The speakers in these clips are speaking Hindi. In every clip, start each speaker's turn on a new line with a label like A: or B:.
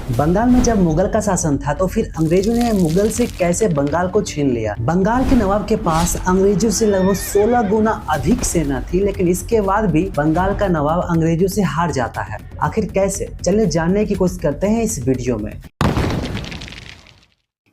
A: बंगाल में जब मुगल का शासन था तो फिर अंग्रेजों ने मुगल से कैसे बंगाल को छीन लिया। बंगाल के नवाब के पास अंग्रेजों से लगभग 16 गुना अधिक सेना थी, लेकिन इसके बाद भी बंगाल का नवाब अंग्रेजों से हार जाता है। आखिर कैसे, चलिए जानने की कोशिश करते हैं इस वीडियो में।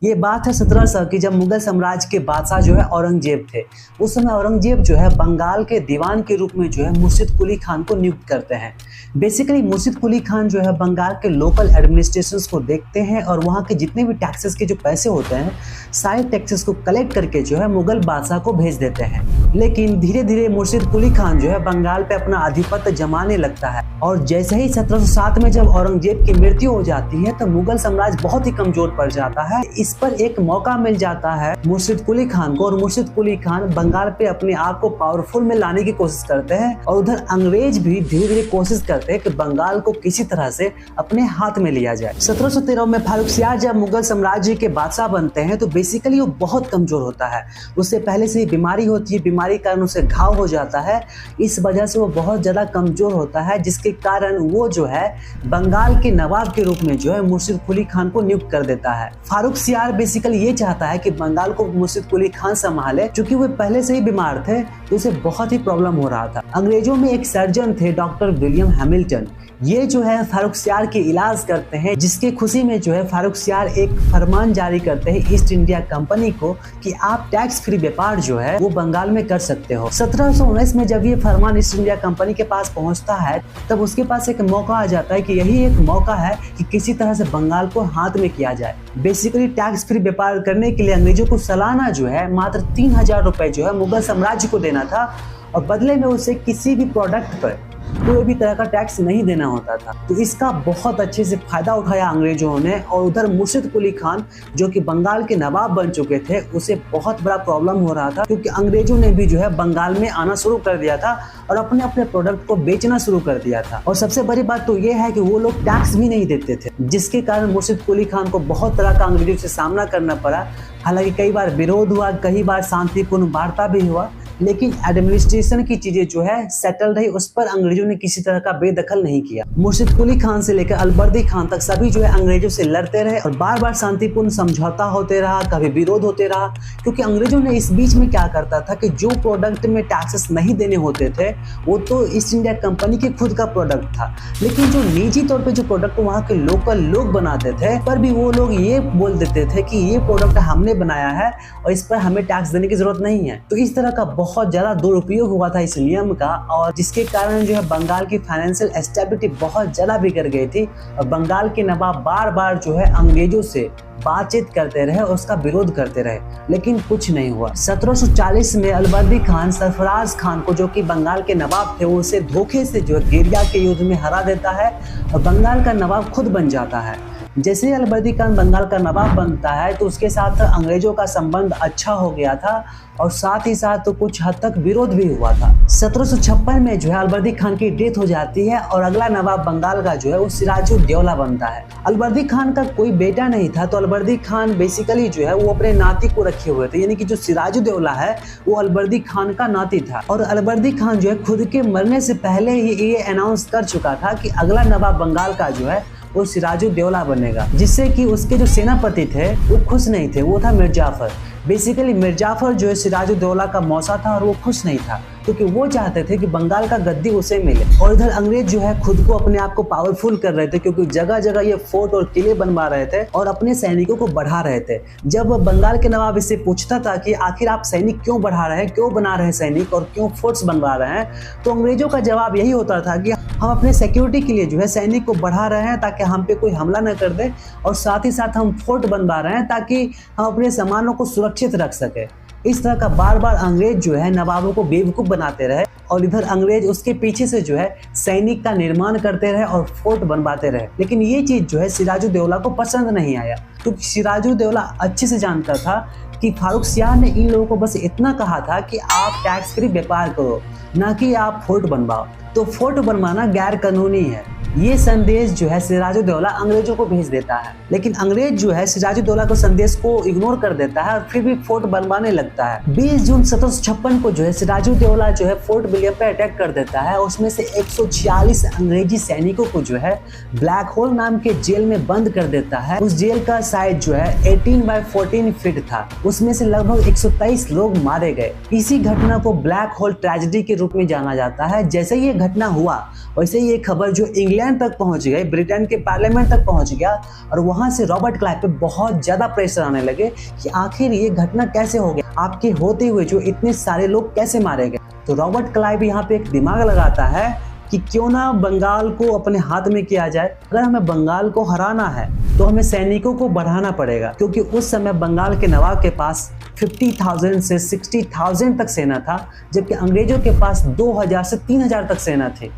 A: ये बात है 1700 की, जब मुगल साम्राज्य के बादशाह जो है औरंगजेब थे। उस समय औरंगजेब जो है बंगाल के दीवान के रूप में जो है मुर्शिद कुली खान को नियुक्त करते हैं। बेसिकली मुर्शिद कुली खान जो है बंगाल के लोकल एडमिनिस्ट्रेशंस को देखते हैं और वहाँ के जितने भी टैक्सेस के जो पैसे होते हैं सारे टैक्सेस को कलेक्ट करके जो है मुगल बादशाह को भेज देते हैं। लेकिन धीरे धीरे मुर्शिद कुली खान जो है बंगाल पे अपना आधिपत्य जमाने लगता है और जैसे ही 1707 में जब औरंगजेब की मृत्यु हो जाती है तो मुगल साम्राज्य बहुत ही कमजोर पड़ जाता है। इस पर एक मौका मिल जाता है मुर्शिद कुली खान को और मुर्शिद कुली खान बंगाल पे अपने आप को पावरफुल में लाने की कोशिश करते हैं और उधर अंग्रेज भी धीरे धीरे कोशिश करते हैं कि बंगाल को किसी तरह से अपने हाथ में लिया जाए। 1713 में फारुखसियार जब मुगल साम्राज्य के बादशाह बनते हैं तो बेसिकली वो बहुत कमजोर होता है। उससे पहले से ही बीमारी होती है, बीमारी के कारण उसे घाव हो जाता है। इस वजह से वो बहुत ज्यादा कमजोर होता है, जिसके कारण वो जो है बंगाल के नवाब के रूप में जो है मुर्शिद कुली खान को नियुक्त कर देता है। फारुखसियार बेसिकली ये चाहता है कि बंगाल को मुर्शिद कुली खान संभाले, क्योंकि वो पहले से ही बीमार थे तो उसे बहुत ही प्रॉब्लम हो रहा था। अंग्रेजों में एक सर्जन थे डॉक्टर विलियम हैमिल्टन, ये जो है फारुखसियार की इलाज करते हैं, जिसके खुशी में जो है फारुखसियार एक फरमान जारी करते हैं ईस्ट इंडिया कंपनी को कि आप टैक्स फ्री व्यापार जो है वो बंगाल में कर सकते हो। 1719 में जब ये फरमान ईस्ट इंडिया कंपनी के पास पहुंचता है तब उसके पास एक मौका आ जाता है कि यही एक मौका है कि किसी तरह से बंगाल को हाथ में किया जाए। बेसिकली टैक्स फ्री व्यापार करने के लिए अंग्रेजों को सालाना जो है मात्र 3000 रुपए जो है मुगल साम्राज्य को देना था और बदले में उसे किसी भी प्रोडक्ट पर कोई भी तरह का टैक्स नहीं देना होता था। तो इसका बहुत अच्छे से फायदा उठाया अंग्रेजों ने और उधर मुर्शिद कुली खान जो कि बंगाल के नवाब बन चुके थे उसे बहुत बड़ा प्रॉब्लम हो रहा था, क्योंकि अंग्रेजों ने भी जो है बंगाल में आना शुरू कर दिया था और अपने अपने प्रोडक्ट को बेचना शुरू कर दिया था। और सबसे बड़ी बात तो ये है कि वो लोग टैक्स भी नहीं देते थे, जिसके कारण मुर्शिद कुली खान को बहुत तरह का अंग्रेजों से सामना करना पड़ा। हालांकि कई बार विरोध हुआ, कई बार शांतिपूर्ण वार्ता भी हुआ, लेकिन एडमिनिस्ट्रेशन की चीजें जो है सेटल रही, उस पर अंग्रेजों ने किसी तरह का बेदखल नहीं किया। मुर्शिद कुली खान से लेकर अलबर्दी खान तक सभी जो है अंग्रेजों से लड़ते रहे और बार बार शांतिपूर्ण समझौता होते रहा, कभी विरोध होते रहा, क्योंकि अंग्रेजों ने इस बीच में क्या करता था कि जो प्रोडक्ट में टैक्सेस नहीं देने होते थे वो तो ईस्ट इंडिया कंपनी के खुद का प्रोडक्ट था, लेकिन जो निजी तौर पर जो प्रोडक्ट वहाँ के लोकल लोग बनाते थे पर भी वो लोग ये बोल देते थे कि ये प्रोडक्ट हमने बनाया है और इस पर हमें टैक्स देने की जरूरत नहीं है। तो इस तरह का बहुत ज्यादा दुरुपयोग हुआ था इस नियम का और जिसके कारण जो है बंगाल की फाइनेंशियल स्टेबिलिटी बहुत ज्यादा बिगड़ गई थी और बंगाल के नवाब बार बार जो है अंग्रेजों से बातचीत करते रहे और उसका विरोध करते रहे, लेकिन कुछ नहीं हुआ। 1740 में अलबर्दी खान सरफराज खान को जो कि बंगाल के नवाब थे वो उसे धोखे से जो गेरिया के युद्ध में हरा देता है और बंगाल का नवाब खुद बन जाता है। जैसे ही अलबर्दी खान बंगाल का नवाब बनता है तो उसके साथ अंग्रेजों का संबंध अच्छा हो गया था और साथ ही साथ तो कुछ हद तक विरोध भी हुआ था। 1756 में जो है अलबर्दी खान की डेथ हो जाती है और अगला नवाब बंगाल का जो है वो सिराजुद्दौला बनता है। अलबर्दी खान का कोई बेटा नहीं था तो अलबर्दी खान बेसिकली जो है वो अपने नाती को रखे हुए थे, यानी कि जो सिराजुद्दौला है वो अलबर्दी खान का नाती था। और अलबर्दी खान जो है खुद के मरने से पहले ही ये अनाउंस कर चुका था कि अगला नवाब बंगाल का जो है वो सिराजुद्दौला बनेगा, जिससे कि उसके जो सेनापति थे वो खुश नहीं थे, वो था मिर्जाफर। बेसिकली मिर्जाफर जो है सिराजुद्दौला का मौसा था और वो खुश नहीं था क्योंकि वो चाहते थे कि बंगाल का गद्दी उसे मिले। और इधर अंग्रेज जो है खुद को अपने आप को पावरफुल कर रहे थे, क्योंकि जगह जगह ये फोर्ट और किले बनवा रहे थे और अपने सैनिकों को बढ़ा रहे थे। जब बंगाल के नवाब इससे पूछता था कि आखिर आप सैनिक क्यों बढ़ा रहे हैं, क्यों बना रहे हैं सैनिक और क्यों फोर्ट्स बनवा रहे हैं, तो अंग्रेजों का जवाब यही होता था कि हम अपने सिक्योरिटी के लिए जो है सैनिक को बढ़ा रहे हैं ताकि हम पे कोई हमला न कर दे और साथ ही साथ हम फोर्ट बनवा रहे हैं ताकि हम अपने सामानों को सुरक्षित रख सके। इस तरह का बार बार अंग्रेज जो है नवाबों को बेवकूफ बनाते रहे और इधर अंग्रेज उसके पीछे से जो है सैनिक का निर्माण करते रहे और फोर्ट बनवाते रहे। लेकिन ये चीज जो है सिराजुद्दौला को पसंद नहीं आया, क्योंकि सिराजुद्दौला अच्छे से जानता था कि फारुखसियार ने इन लोगों को बस इतना कहा था कि आप टैक्स फ्री व्यापार करो, ना कि आप फोर्ट बनवाओ। तो फोर्ट बनवाना गैर कानूनी है ये संदेश जो है सिराजुद्दौला अंग्रेजों को भेज देता है, लेकिन अंग्रेज जो है सिराजुद्दौला को संदेश को इग्नोर कर देता है और फिर भी फोर्ट बनवाने लगता है। 20 जून 1756 को जो है सिराजुद्दौला जो है फोर्ट विलियम पे अटैक कर देता है। उसमें से 146 अंग्रेजी सैनिकों को जो है ब्लैक होल नाम के जेल में बंद कर देता है। उस जेल का साइज जो है 18 बाय 14 फीट था। उसमें से लगभग 123 लोग मारे गए। इसी घटना को ब्लैक होल ट्रेजेडी के रूप में जाना जाता है। जैसे ये घटना हुआ वैसे ये खबर जो इंग्लैंड तक पहुंच गई, ब्रिटेन के पार्लियामेंट तक पहुंच गया और वहां से रॉबर्ट क्लाइव पे बहुत ज्यादा प्रेशर आने लगे कि आखिर ये घटना कैसे हो गया, आपके होते हुए जो इतने सारे लोग कैसे मारे गए। तो रॉबर्ट क्लाइव यहाँ पे एक दिमाग लगाता है कि क्यों ना बंगाल को अपने हाथ में किया जाए। अगर हमें बंगाल को हराना है तो हमें सैनिकों को बढ़ाना पड़ेगा, क्योंकि उस समय बंगाल के नवाब के पास 50,000 से 60,000 तक सेना था, जबकि अंग्रेजों के पास 2,000 से 3,000 तक सेना थी।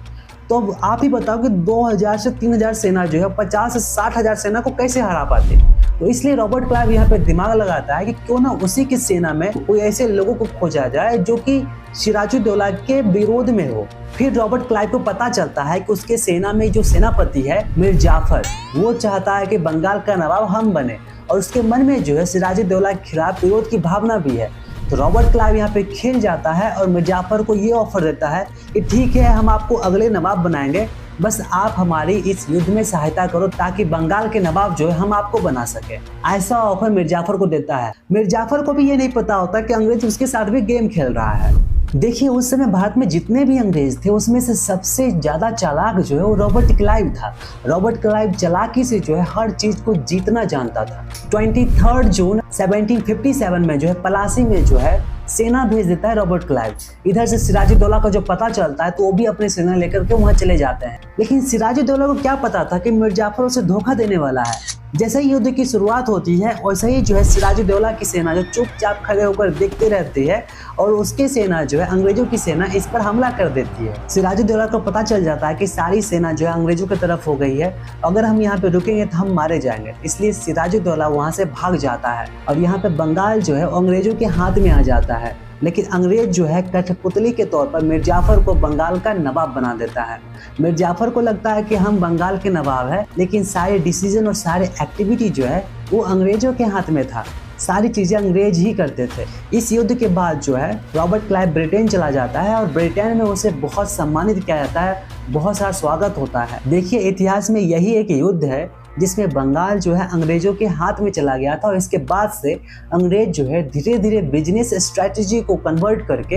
A: तो अब आप ही बताओ कि 2,000 से 3,000 सेना जो है 50 से 60,000 सेना को कैसे हरा पाते। तो इसलिए रॉबर्ट क्लाइव यहाँ पे दिमाग लगाता है कि क्यों ना उसी की सेना में कोई ऐसे लोगों को खोजा जाए जो कि सिराजुद्दौला के विरोध में हो। फिर रॉबर्ट क्लाइव को पता चलता है कि उसके सेना में जो सेनापति है मीर जाफर, वो चाहता है कि बंगाल का नवाब हम बने और उसके मन में जो है सिराजुद्दौला के खिलाफ विरोध की भावना भी है। तो रॉबर्ट क्लाइव यहाँ पे खेल जाता है और मीर जाफर को ये ऑफर देता है कि ठीक है, हम आपको अगले नवाब बनाएंगे, बस आप हमारी इस युद्ध में सहायता करो ताकि बंगाल के नवाब जो है हम आपको बना सके। ऐसा ऑफर मीर जाफर को देता है। मीर जाफर को भी ये नहीं पता होता कि अंग्रेज उसके साथ भी गेम खेल रहा है। देखिए उस समय भारत में जितने भी अंग्रेज थे उसमें से सबसे ज्यादा चालाक जो है वो रॉबर्ट क्लाइव था। रॉबर्ट क्लाइव चालाकी से जो है हर चीज को जीतना जानता था। 23 जून 1757 में जो है पलासी में जो है सेना भेज देता है रॉबर्ट क्लाइव। इधर से सिराजुद्दौला का जो पता चलता है तो वो भी अपनी सेना लेकर के वहां चले जाते हैं, लेकिन सिराजुद्दौला को क्या पता था कि मीर जाफर उसे धोखा देने वाला है। जैसे ही युद्ध की शुरुआत होती है वैसे ही जो है सिराजुद्दौला की सेना जो चुपचाप खड़े होकर देखते रहती है और उसकी सेना जो है अंग्रेजों की सेना इस पर हमला कर देती है। सिराजुद्दौला को पता चल जाता है कि सारी सेना जो है अंग्रेजों की तरफ हो गई है, अगर हम यहाँ पे रुकेंगे तो हम मारे जाएंगे। इसलिए सिराजुद्दौला वहाँ से भाग जाता है और यहाँ पे बंगाल जो है अंग्रेजों के हाथ में आ जाता है। लेकिन अंग्रेज जो है कठपुतली के तौर पर मीर जाफर को बंगाल का नवाब बना देता है। मीर जाफर को लगता है कि हम बंगाल के नवाब हैं, लेकिन सारे डिसीजन और सारे एक्टिविटी जो है वो अंग्रेजों के हाथ में था। सारी चीजें अंग्रेज ही करते थे। इस युद्ध के बाद जो है रॉबर्ट क्लाइव ब्रिटेन चला जाता है और ब्रिटेन में उसे बहुत सम्मानित किया जाता है, बहुत सारा स्वागत होता है। देखिए इतिहास में यही एक युद्ध है जिसमें बंगाल जो है अंग्रेजों के हाथ में चला गया था और इसके बाद से अंग्रेज जो है धीरे धीरे बिजनेस स्ट्रेटजी को कन्वर्ट करके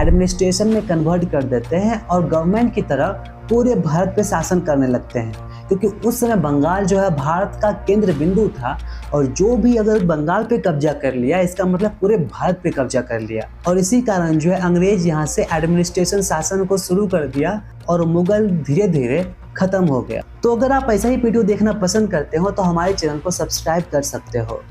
A: एडमिनिस्ट्रेशन में कन्वर्ट कर देते हैं और गवर्नमेंट की तरह पूरे भारत पे शासन करने लगते हैं, क्योंकि उस समय बंगाल जो है भारत का केंद्र बिंदु था और जो भी अगर बंगाल पे कब्जा कर लिया इसका मतलब पूरे भारत पे कब्जा कर लिया। और इसी कारण जो है अंग्रेज यहाँ से एडमिनिस्ट्रेशन शासन को शुरू कर दिया और मुगल धीरे धीरे खत्म हो गया। तो अगर आप ऐसा ही वीडियो देखना पसंद करते हो तो हमारे चैनल को सब्सक्राइब कर सकते हो।